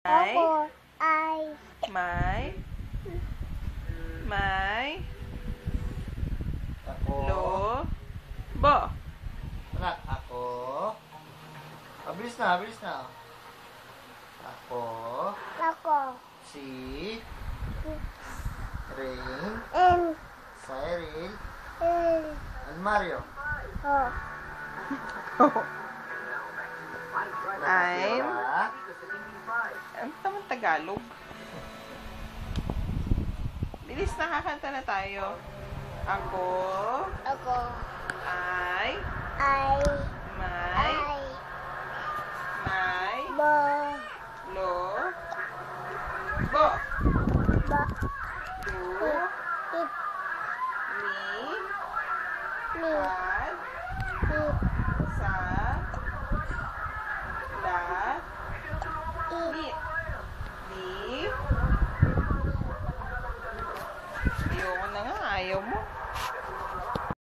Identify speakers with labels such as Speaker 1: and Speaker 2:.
Speaker 1: Ako
Speaker 2: Bo.
Speaker 3: Anak, ako. Bilis na, bilis na. Ako. Si. Rain. Cyril. And Mario.
Speaker 2: I'm. Ang tamang Tagalog. Bilis, nakakanta na tayo. Ako. Ay. May. Lo. Bo. Lu. Ni. Had. Sa. La. Ni. Di. Ayoko na nga, ayaw mo.